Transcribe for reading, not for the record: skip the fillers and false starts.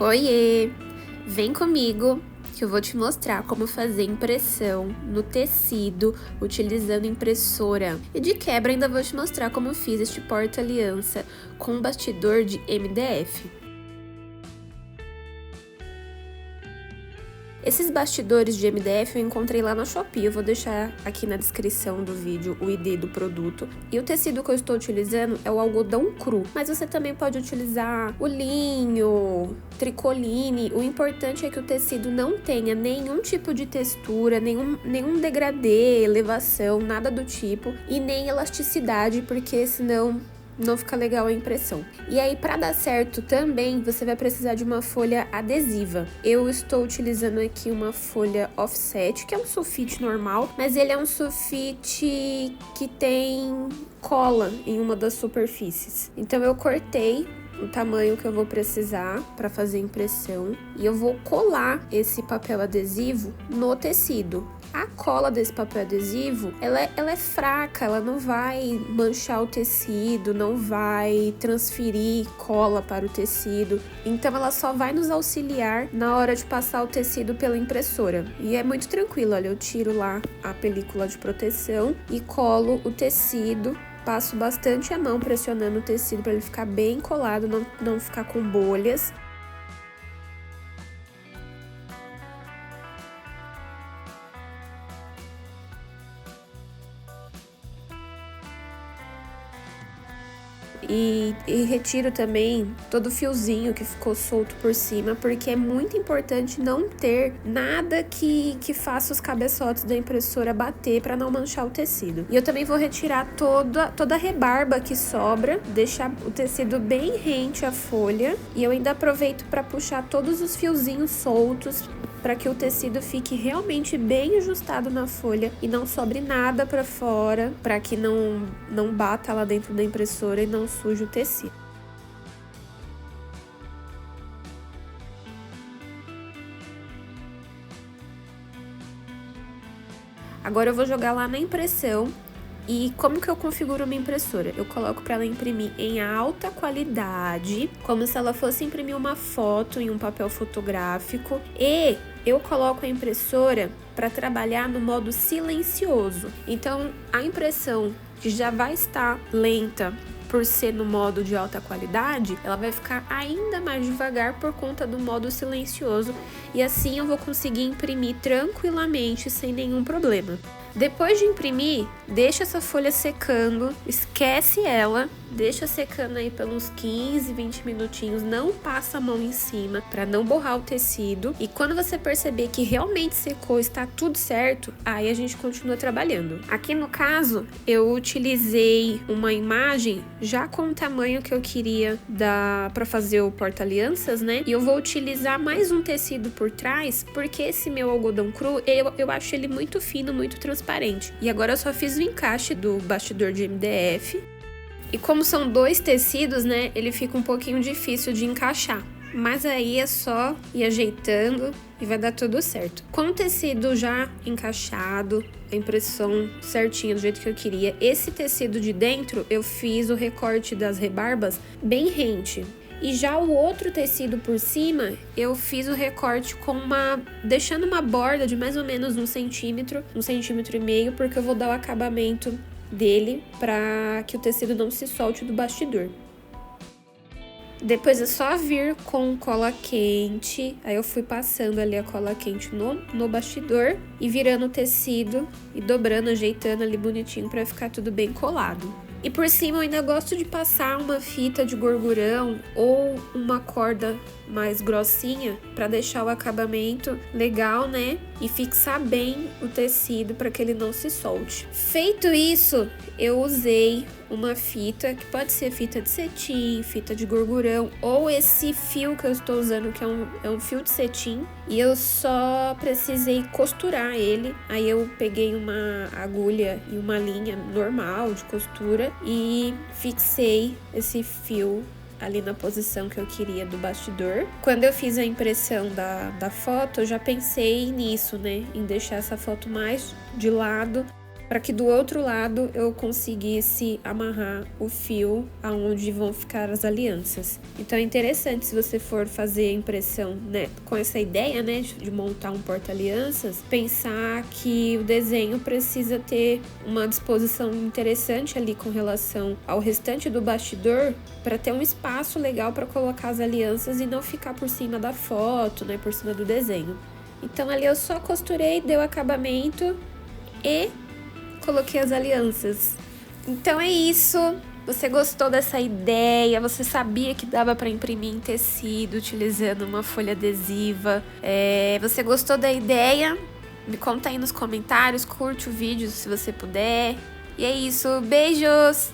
Oiê! Vem comigo que eu vou te mostrar como fazer impressão no tecido utilizando impressora. E de quebra ainda vou te mostrar como eu fiz este porta-aliança com um bastidor de MDF. Esses bastidores de MDF eu encontrei lá na Shopee, eu vou deixar aqui na descrição do vídeo o ID do produto. E o tecido que eu estou utilizando é o algodão cru, mas você também pode utilizar o linho, tricoline. O importante é que o tecido não tenha nenhum tipo de textura, nenhum degradê, elevação, nada do tipo, e nem elasticidade, porque senão não fica legal a impressão. E aí, para dar certo também, você vai precisar de uma folha adesiva. Eu estou utilizando aqui uma folha offset, que é um sulfite normal, mas ele é um sulfite que tem cola em uma das superfícies. Então eu cortei o tamanho que eu vou precisar para fazer a impressão e eu vou colar esse papel adesivo no tecido. A cola desse papel adesivo, ela é fraca, ela não vai manchar o tecido, não vai transferir cola para o tecido. Então ela só vai nos auxiliar na hora de passar o tecido pela impressora. E é muito tranquilo, olha, eu tiro lá a película de proteção e colo o tecido. Passo bastante a mão pressionando o tecido para ele ficar bem colado, não ficar com bolhas. E retiro também todo o fiozinho que ficou solto por cima, porque é muito importante não ter nada que faça os cabeçotes da impressora bater para não manchar o tecido. E eu também vou retirar toda a rebarba que sobra, deixar o tecido bem rente à folha. E eu ainda aproveito para puxar todos os fiozinhos soltos, para que o tecido fique realmente bem ajustado na folha e não sobre nada para fora, para que não bata lá dentro da impressora e não suje o tecido. Agora eu vou jogar lá na impressão. E como que eu configuro minha impressora? Eu coloco para ela imprimir em alta qualidade, como se ela fosse imprimir uma foto em um papel fotográfico. E eu coloco a impressora para trabalhar no modo silencioso. Então, a impressão que já vai estar lenta por ser no modo de alta qualidade, ela vai ficar ainda mais devagar por conta do modo silencioso. E assim eu vou conseguir imprimir tranquilamente, sem nenhum problema. Depois de imprimir, deixa essa folha secando, esquece ela, deixa secando aí pelos 15, 20 minutinhos, não passa a mão em cima para não borrar o tecido. E quando você perceber que realmente secou, está tudo certo, aí a gente continua trabalhando. Aqui no caso, eu utilizei uma imagem já com o tamanho que eu queria para fazer o porta-alianças, né? E eu vou utilizar mais um tecido por trás, porque esse meu algodão cru, eu acho ele muito fino, muito transparente. E agora eu só fiz o encaixe do bastidor de MDF. E como são dois tecidos, né, ele fica um pouquinho difícil de encaixar. Mas aí é só ir ajeitando e vai dar tudo certo. Com o tecido já encaixado, a impressão certinha do jeito que eu queria, esse tecido de dentro eu fiz o recorte das rebarbas bem rente. E já o outro tecido por cima, eu fiz o recorte deixando uma borda de mais ou menos 1 centímetro, 1,5 cm, porque eu vou dar o acabamento dele para que o tecido não se solte do bastidor. Depois é só vir com cola quente, aí eu fui passando ali a cola quente no bastidor e virando o tecido e dobrando, ajeitando ali bonitinho para ficar tudo bem colado. E por cima eu ainda gosto de passar uma fita de gorgurão ou uma corda mais grossinha para deixar o acabamento legal, né? E fixar bem o tecido para que ele não se solte. Feito isso, eu usei uma fita, que pode ser fita de cetim, fita de gorgurão, ou esse fio que eu estou usando, que é um fio de cetim, e eu só precisei costurar ele. Aí eu peguei uma agulha e uma linha normal de costura e fixei esse fio ali na posição que eu queria do bastidor. Quando eu fiz a impressão da foto, eu já pensei nisso, né? Em deixar essa foto mais de lado para que do outro lado eu conseguisse amarrar o fio aonde vão ficar as alianças. Então é interessante, se você for fazer a impressão, né, com essa ideia, né, de montar um porta-alianças, pensar que o desenho precisa ter uma disposição interessante ali com relação ao restante do bastidor, para ter um espaço legal para colocar as alianças e não ficar por cima da foto, né, por cima do desenho. Então ali eu só costurei, dei o acabamento e coloquei as alianças. Então é isso. Você gostou dessa ideia? Você sabia que dava para imprimir em tecido utilizando uma folha adesiva? Você gostou da ideia? Me conta aí nos comentários, curte o vídeo se você puder. E é isso, beijos!